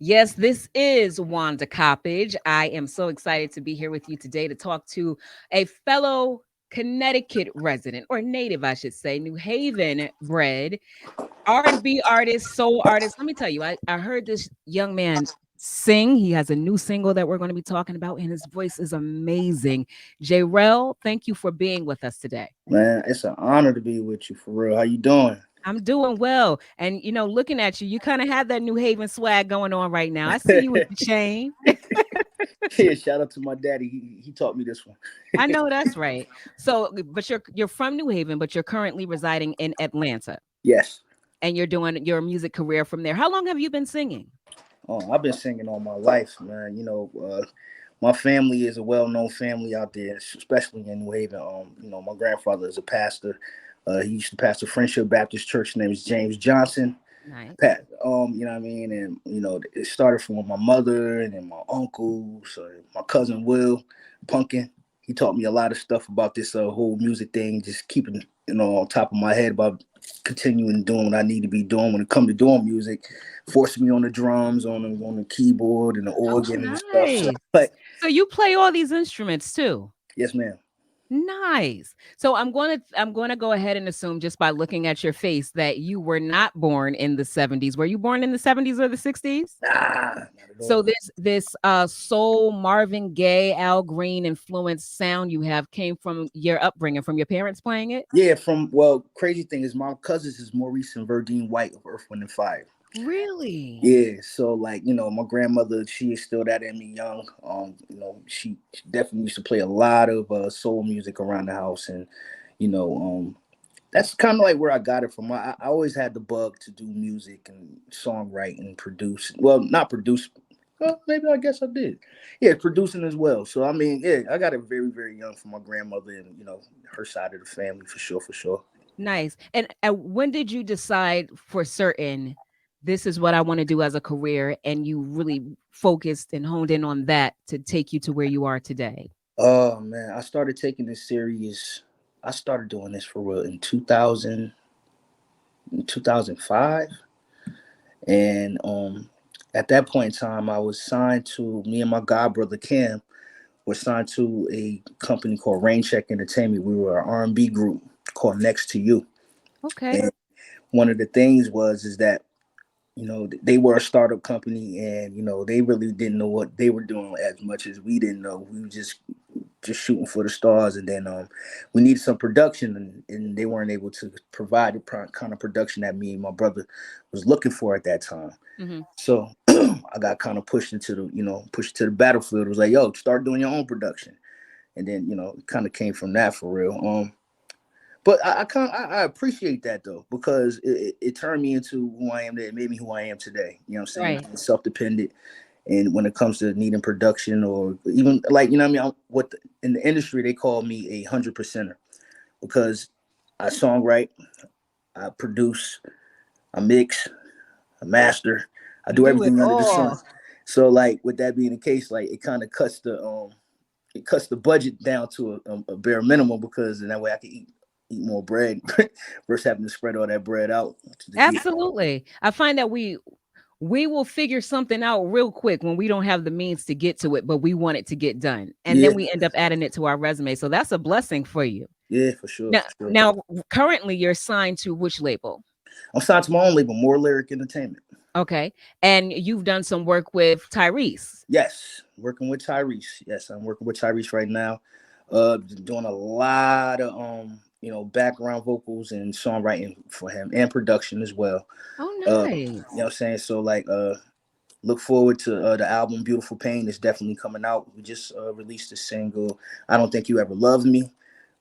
Yes, this is Wanda Coppage. I am so excited to be here with you today to talk to a fellow Connecticut resident, or native, I should say, New Haven bred R&B artist, soul artist. Let me tell you, I heard this young man sing. He has a new single that we're going to be talking about, and his voice is amazing. Jrell, thank you for being with us today. Man, it's an honor to be with you for real. How you doing? I'm doing well. And, looking at you, you kind of have that New Haven swag going on right now. I see you with the chain. Yeah, shout out to my daddy. He taught me this one. I know that's right. So, but you're from New Haven, but you're currently residing in Atlanta, Yes. and you're doing your music career from there. How long have you been singing? Oh, I've been singing all my life, man. My family is a well-known family out there, especially in New Haven. My grandfather is a pastor. He used to pastor Friendship Baptist Church. His name is James Johnson. Nice. Pat, you know what I mean? And, it started from my mother and then my uncles, my cousin Will Punkin. He taught me a lot of stuff about this whole music thing, just keeping, on top of my head about continuing doing what I need to be doing when it comes to doing music, forcing me on the drums, on the keyboard and the Oh, organ and stuff. So, nice. but So you play all these instruments too. yes, ma'am. Nice. So I'm going to go ahead and assume just by looking at your face that you were not born in the 70s. Were you born in the 70s or the 60s? Nah, not at So all. this soul Marvin Gaye, Al Green influenced sound you have came from your upbringing, from your parents playing it? Yeah, crazy thing is my cousins is Maurice and Verdine White of Earth, Wind and Fire. Really? Yeah, so like my grandmother, she instilled that in me young. She definitely used to play a lot of soul music around the house, and you know, that's kind of like where I got it from. I always had the bug to do music and songwrite and produce. Well, not produce. Well, maybe I guess I did. Yeah, producing as well. So I mean, yeah, I got it very, very young from my grandmother and her side of the family for sure, for sure. Nice. And when did you decide for certain this is what I want to do as a career, and you really focused and honed in on that to take you to where you are today? Oh man, I started taking this serious. I started doing this for real in 2005, and at that point in time, I was signed to me and my god brother Cam were signed to a company called Rain Check Entertainment. We were an R&B group called Next to You, Okay. and one of the things was is that they were a startup company, and they really didn't know what they were doing as much as we didn't know. We were just shooting for the stars, and then we needed some production, and they weren't able to provide the kind of production that me and my brother was looking for at that time. Mhm. So I got kind of pushed to the battlefield. It was like, yo, start doing your own production, and then it kind of came from that for real. But I appreciate that though, because it turned me into who I am. That made me who I am today. You know what I'm saying? Right. I'm self-dependent, and when it comes to needing production or even like what I mean, in the industry they call me a 100%er, because I songwrite, I produce, I mix, I master, I You do do it everything under the sun. all. So like with that being the case, like it kind of cuts the budget down to a bare minimum, because in that way I can eat more bread versus having to spread all that bread out to get. Absolutely. I find that we will figure something out real quick when we don't have the means to get to it, but we want it to get done. And Yeah, then we end up adding it to our resume. So that's a blessing for you. yeah, for sure, Now, for sure. now currently you're signed to which label? I'm signed to my own label, More Lyric Entertainment. Okay. And you've done some work with Tyrese. Yes, working with Tyrese. Yes, I'm working with Tyrese right now. Doing a lot of background vocals and songwriting for him and production as well. Oh, You know what nice. I'm saying? So like look forward to the album Beautiful Pain is definitely coming out. We just released a single, I Don't Think You Ever Loved Me.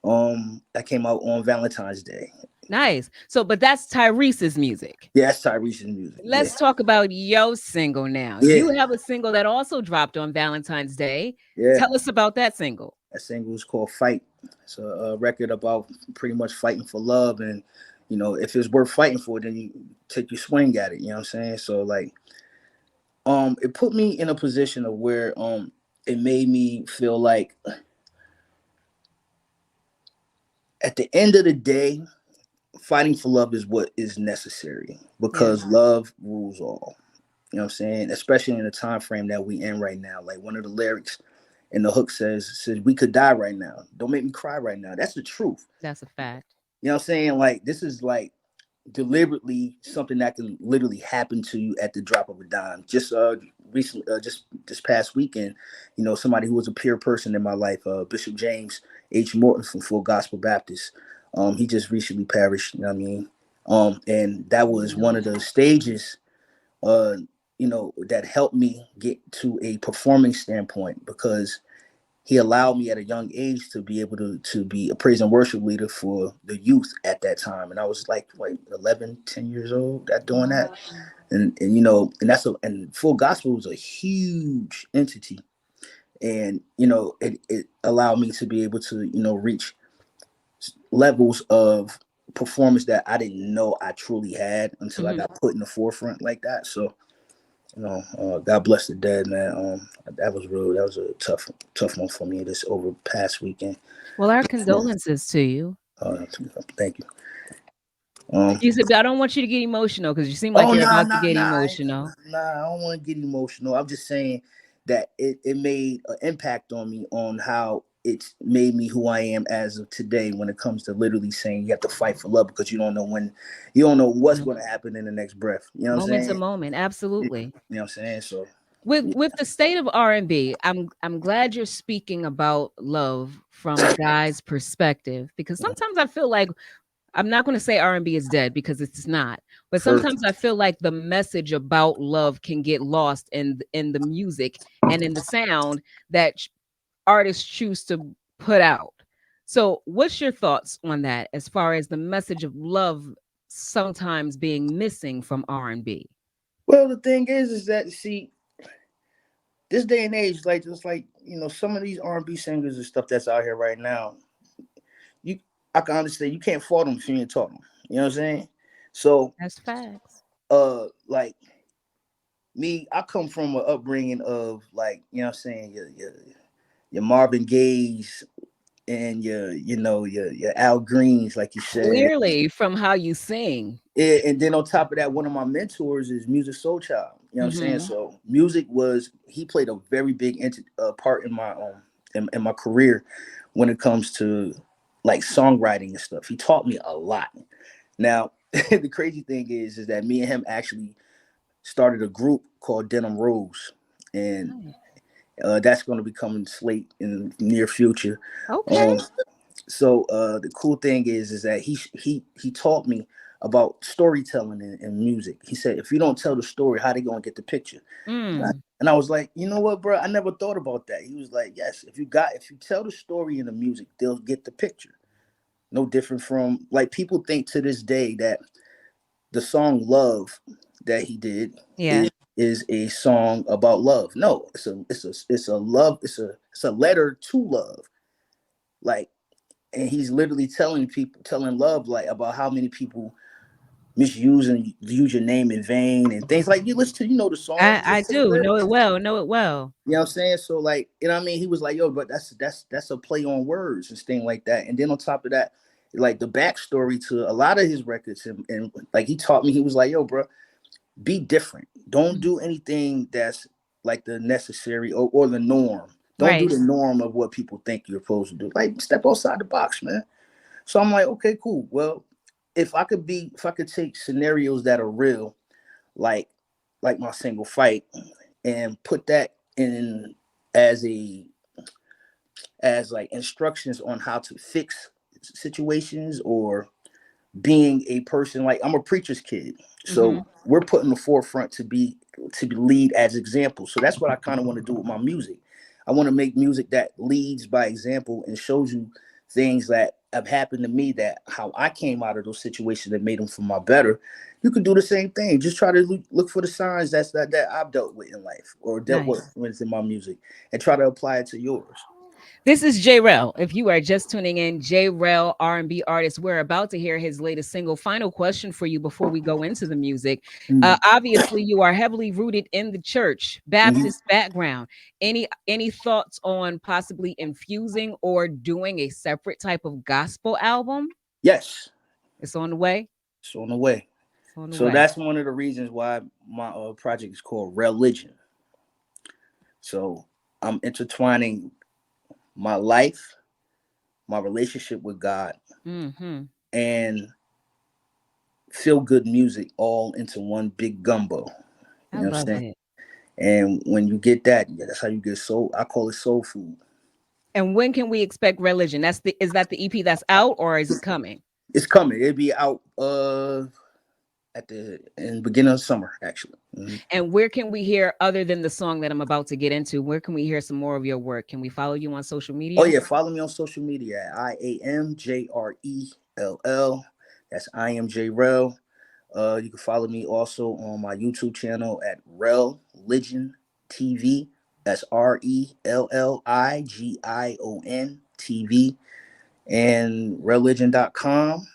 That came out on Valentine's Day. Nice. So, but that's Tyrese's music. Yeah, that's Tyrese's music. Yeah. Let's talk about your single now. Yeah. You have a single that also dropped on Valentine's Day. Yeah. Tell us about that single. That single is called Fight. It's a record about pretty much fighting for love, and if it's worth fighting for, then you take your swing at it. You know what I'm saying? So like, it put me in a position of where it made me feel like at the end of the day, fighting for love is what is necessary, Yeah. because love rules all. You know what I'm saying? Especially in the time frame that we in right now. Like one of the lyrics in the hook says we could die right now. Don't make me cry right now. That's the truth. That's a fact. You know what I'm saying? Like this is like deliberately something that can literally happen to you at the drop of a dime. Just recently, just this past weekend, you know, somebody who was a peer person in my life, Bishop James H. Morton from Full Gospel Baptist. He just recently perished. You know what I mean? And that was one of the stages, uh, you know, that helped me get to a performing standpoint because he allowed me at a young age to be able to be a praise and worship leader for the youth at that time. And I was like 11, 10 years old at doing that. Wow. And you know, and full gospel was a huge entity. And, you know, it allowed me to be able to, you know, reach levels of performance that I didn't know I truly had until I Mhm. got put in the forefront like that. So, you know, God bless the dead, man. That was real. That was a tough one for me this over past weekend. Well, our Well, condolences to you. thank you. Um, You said, "I don't want you to get emotional because you seem like oh you're nah about to nah get nah emotional." nah. I don't want to get emotional. I'm just saying that it made an impact on me on how it's made me who I am as of today when it comes to literally saying you have to fight for love because you don't know what's Mhm. going to happen in the next breath. You know what I'm Moment to saying? moment, You absolutely. know what I'm saying? So yeah, With the state of R&B, I'm glad you're speaking about love from a guy's perspective because sometimes I feel like I'm not going to say R&B is dead because it's not, but first sometimes I feel like the message about love can get lost in the music and in the sound that artists choose to put out. So, what's your thoughts on that as far as the message of love sometimes being missing from R&B? well, the thing is that see, this day and age, like just like you know, some of these R&B singers and stuff that's out here right now, you I can understand you can't fault them if you ain't taught them. You know what I'm saying? So, That's facts. like me, I come from an upbringing of like you know what I'm saying your Marvin Gaye's and your Al Greens, like you said. Clearly from how you sing. And then on top of that, one of my mentors is Musiq Soulchild. You know what I'm saying? Mhm. So music was he played a very big part in my in my career when it comes to like songwriting and stuff. He taught me a lot. Now the crazy thing is that me and him actually started a group called Denim Rose, and Nice. that's going to be coming slate in the near future. Okay. Um, so the cool thing is that he taught me about storytelling in music. He said, if you don't tell the story, how they gonna get the picture? Mm. And I was like, you know what, bro? I never thought about that. He was like, yes, if you tell the story in the music, they'll get the picture. No different from like people think to this day that the song "Love" that he did Yeah. is a song about love. No, it's a love. It's a letter to love. Like and he's literally telling love like about how many people misuse and use your name in vain and things like you listen to the song I listen to the do know it lyrics. well, know it well. You know what I'm saying? So like you know what I mean, he was like yo but that's a play on words and things like that. And then on top of that, like the backstory to a lot of his records and like he taught me, he was like yo bro, be different, don't Mhm. do anything that's like the necessary or the norm. Don't do Right. the norm of what people think you're supposed to do. Like step outside the box, man. So I'm like, okay, cool. Well, if I could take scenarios that are real, like like my single fight, and put that in as a as like instructions on how to fix situations or being a person like I'm a preacher's kid. So Mhm. we're put in the forefront to be lead as examples. So that's what I kind of want to do with my music. I want to make music that leads by example and shows you things that have happened to me that how I came out of those situations that made them for my better. You can do the same thing. Just try to look for the signs that I've dealt with in life or dealt Nice. with in my music and try to apply it to yours. This is Jrell. If you are just tuning in, Jrell, R&B artist. We're about to hear his latest single. Final question for you before we go into the music. Mhm. Obviously, you are heavily rooted in the church, Mhm. Baptist background. Any thoughts on possibly infusing or doing a separate type of gospel album? Yes, It's on the way. it's on the way. It's On the So way. that's one of the reasons why my project is called Religion. So I'm intertwining my life, my relationship with God, Mm-hmm. and feel good music all into one big gumbo. I You know what I'm love saying? it. And when you get that, yeah, that's how you get soul. I call it soul food. And when can we expect Religion? Is that the EP that's out or is it coming? It's coming. It'll be out at the in beginning of summer, actually. And where can we hear other than the song that I'm about to get into? Where can we hear some more of your work? Can we follow you on social Oh media? yeah, follow me on social media at IAMJRELL. That's I am Jrell. You can follow me also on my YouTube channel at Rell'igion TV. That's Relligion TV and Rell'igion.com.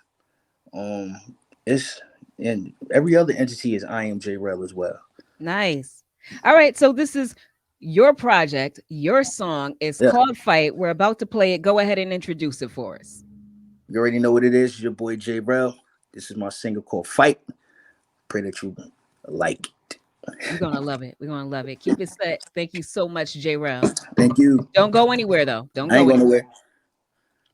Um, it's and every other entity is I am Jrell as well. Nice. All right. So this is your project. Your song is Yeah, called Fight. We're about to play it. Go ahead and introduce it for us. you already know what it is. Your boy Jrell. This is my single called Fight. Pray that you like it. We're gonna love it. We're gonna love it. Keep it set. Thank you so much, Jrell. Thank you. Don't go anywhere though. Don't I ain't go going nowhere. anywhere.